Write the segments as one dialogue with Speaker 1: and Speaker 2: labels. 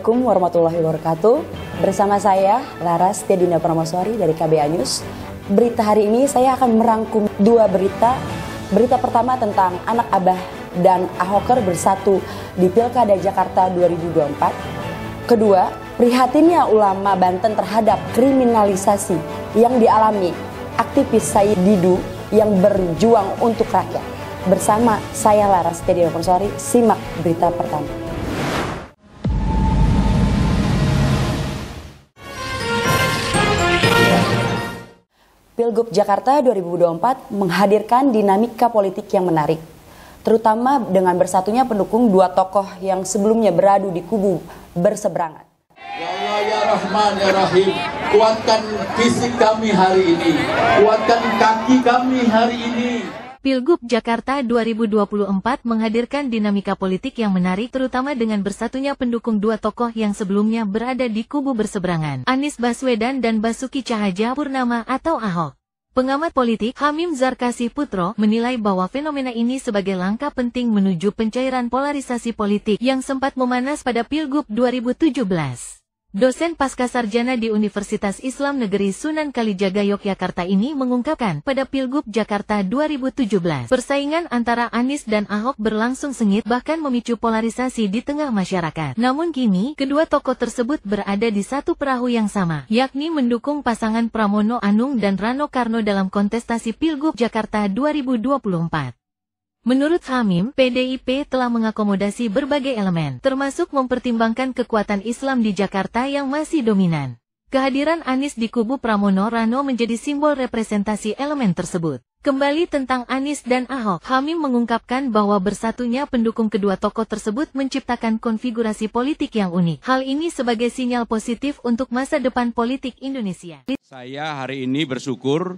Speaker 1: Assalamualaikum warahmatullahi wabarakatuh. Bersama saya Laras Tedina Pramoswari dari KBA News. Berita hari ini saya akan merangkum dua berita. Berita pertama tentang anak Abah dan Ahoker bersatu di Pilkada Jakarta 2024. Kedua, prihatinnya ulama Banten terhadap kriminalisasi yang dialami aktivis Said Didu yang berjuang untuk rakyat. Bersama saya Laras Tedina Pramoswari, simak berita pertama. Pilgub Jakarta 2024 menghadirkan dinamika politik yang menarik, terutama dengan bersatunya pendukung dua tokoh yang sebelumnya beradu di kubu berseberangan.
Speaker 2: Ya Allah, ya Rahman, ya Rahim, kuatkan fisik kami hari ini, kuatkan kaki kami hari ini.
Speaker 3: Pilgub Jakarta 2024 menghadirkan dinamika politik yang menarik, terutama dengan bersatunya pendukung dua tokoh yang sebelumnya berada di kubu berseberangan, Anies Baswedan dan Basuki Cahayapurnama atau Ahok. Pengamat politik Hamim Zarkasih Putro menilai bahwa fenomena ini sebagai langkah penting menuju pencairan polarisasi politik yang sempat memanas pada Pilgub 2017. Dosen Pascasarjana di Universitas Islam Negeri Sunan Kalijaga Yogyakarta ini mengungkapkan pada Pilgub Jakarta 2017, persaingan antara Anies dan Ahok berlangsung sengit bahkan memicu polarisasi di tengah masyarakat. Namun kini, kedua tokoh tersebut berada di satu perahu yang sama, yakni mendukung pasangan Pramono Anung dan Rano Karno dalam kontestasi Pilgub Jakarta 2024. Menurut Hamim, PDIP telah mengakomodasi berbagai elemen, termasuk mempertimbangkan kekuatan Islam di Jakarta yang masih dominan. Kehadiran Anies di kubu Pramono Rano menjadi simbol representasi elemen tersebut. Kembali tentang Anies dan Ahok, Hamim mengungkapkan bahwa bersatunya pendukung kedua tokoh tersebut menciptakan konfigurasi politik yang unik. Hal ini sebagai sinyal positif untuk masa depan politik Indonesia.
Speaker 4: Saya hari ini bersyukur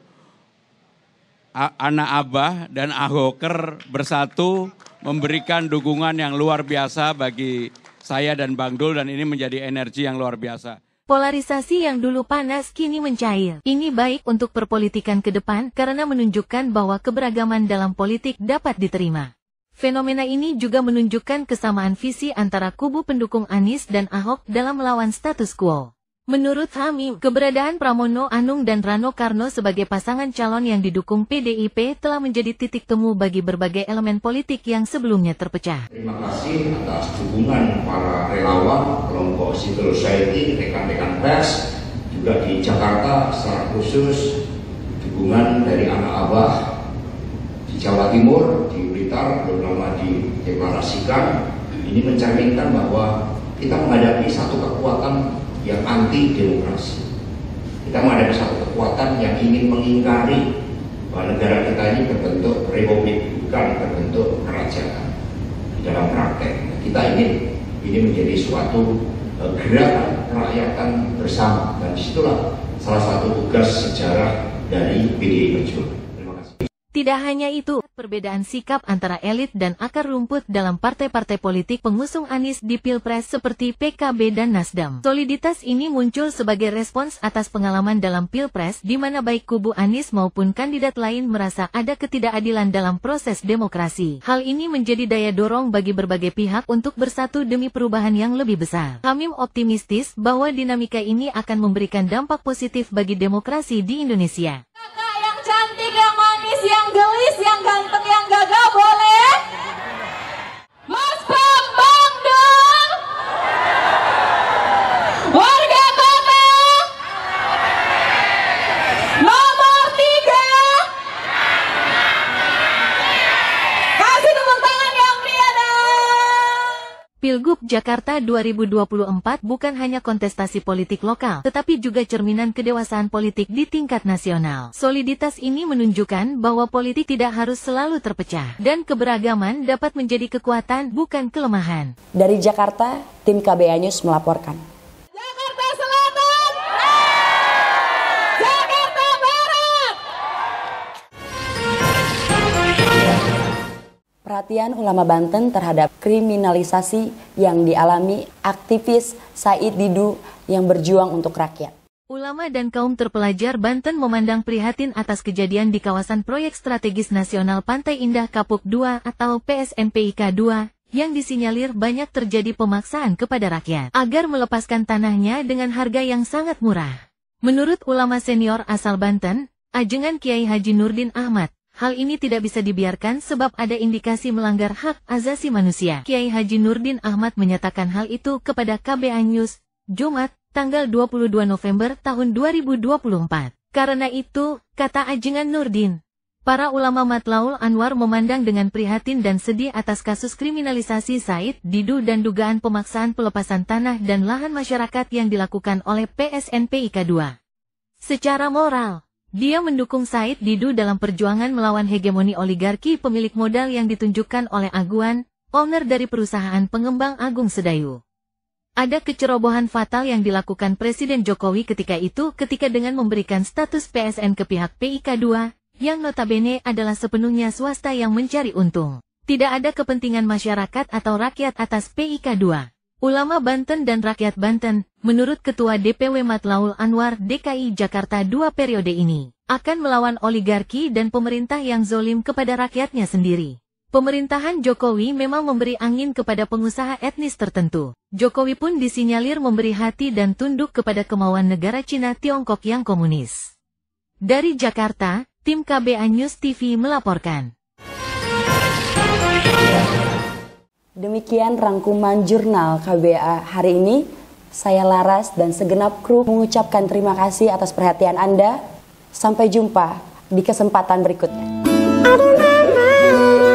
Speaker 4: anak Abah dan Ahoker bersatu memberikan dukungan yang luar biasa bagi saya dan Bang Dul, dan ini menjadi energi yang luar biasa.
Speaker 3: Polarisasi yang dulu panas kini mencair. Ini baik untuk perpolitikan ke depan karena menunjukkan bahwa keberagaman dalam politik dapat diterima. Fenomena ini juga menunjukkan kesamaan visi antara kubu pendukung Anies dan Ahok dalam melawan status quo. Menurut Hamim, keberadaan Pramono Anung dan Rano Karno sebagai pasangan calon yang didukung PDIP telah menjadi titik temu bagi berbagai elemen politik yang sebelumnya terpecah.
Speaker 5: Terima kasih atas dukungan para relawan, kelompok civil society, rekan-rekan pers, juga di Jakarta secara khusus dukungan dari anak Abah di Jawa Timur, di Blitar, belum lama dideklarasikan. Ini mencerminkan bahwa kita menghadapi satu kekuatan yang anti demokrasi. Kita menghadapi satu kekuatan yang ingin mengingkari bahwa negara kita ini berbentuk republik, bukan berbentuk kerajaan. Di dalam praktek, kita ingin ini menjadi suatu gerakan kerakyatan bersama, dan disitulah salah satu tugas sejarah dari PDI Perjuangan. Terima kasih.
Speaker 3: Tidak hanya itu, perbedaan sikap antara elit dan akar rumput dalam partai-partai politik pengusung Anies di Pilpres seperti PKB dan Nasdem. Soliditas ini muncul sebagai respons atas pengalaman dalam Pilpres di mana baik kubu Anies maupun kandidat lain merasa ada ketidakadilan dalam proses demokrasi. Hal ini menjadi daya dorong bagi berbagai pihak untuk bersatu demi perubahan yang lebih besar. Hamim optimistis bahwa dinamika ini akan memberikan dampak positif bagi demokrasi di Indonesia.
Speaker 6: Cantik, yang manis, yang gelis, yang ganteng, yang gagah, boleh? Mas Bambang dong! Warga kota! Nomor 3! Kasih tepuk tangan yang meriah dong!
Speaker 3: Pilgub Jakarta 2024 bukan hanya kontestasi politik lokal, tetapi juga cerminan kedewasaan politik di tingkat nasional. Soliditas ini menunjukkan bahwa politik tidak harus selalu terpecah, dan keberagaman dapat menjadi kekuatan, bukan kelemahan.
Speaker 1: Dari Jakarta, tim KBA News melaporkan.
Speaker 6: Jakarta Selatan! Jakarta Barat!
Speaker 1: Perhatian ulama Banten terhadap kriminalisasi yang dialami aktivis Said Didu yang berjuang untuk rakyat.
Speaker 3: Ulama dan kaum terpelajar Banten memandang prihatin atas kejadian di kawasan Proyek Strategis Nasional Pantai Indah Kapuk II atau PSNPIK II yang disinyalir banyak terjadi pemaksaan kepada rakyat agar melepaskan tanahnya dengan harga yang sangat murah. Menurut ulama senior asal Banten, Ajengan Kiai Haji Nurdin Ahmad, hal ini tidak bisa dibiarkan sebab ada indikasi melanggar hak asasi manusia. Kiai Haji Nurdin Ahmad menyatakan hal itu kepada KBA News, Jumat, tanggal 22 November tahun 2024. Karena itu, kata Ajengan Nurdin, para ulama Matlaul Anwar memandang dengan prihatin dan sedih atas kasus kriminalisasi Said Didu dan dugaan pemaksaan pelepasan tanah dan lahan masyarakat yang dilakukan oleh PSN PIK II. Secara moral, dia mendukung Said Didu dalam perjuangan melawan hegemoni oligarki pemilik modal yang ditunjukkan oleh Aguan, owner dari perusahaan pengembang Agung Sedayu. Ada kecerobohan fatal yang dilakukan Presiden Jokowi ketika itu ketika dengan memberikan status PSN ke pihak PIK II, yang notabene adalah sepenuhnya swasta yang mencari untung. Tidak ada kepentingan masyarakat atau rakyat atas PIK II. Ulama Banten dan rakyat Banten, menurut Ketua DPW Matlaul Anwar DKI Jakarta 2 periode ini, akan melawan oligarki dan pemerintah yang zolim kepada rakyatnya sendiri. Pemerintahan Jokowi memang memberi angin kepada pengusaha etnis tertentu. Jokowi pun disinyalir memberi hati dan tunduk kepada kemauan negara Cina Tiongkok yang komunis. Dari Jakarta, tim KBA News TV melaporkan.
Speaker 1: Demikian rangkuman jurnal KBA hari ini. Saya Laras dan segenap kru mengucapkan terima kasih atas perhatian Anda. Sampai jumpa di kesempatan berikutnya.
Speaker 7: Aduh mama,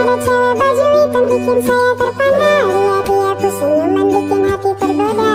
Speaker 7: ada cewek baju hitam bikin saya terpana. Lihat dia ku senyuman bikin hati tergoda.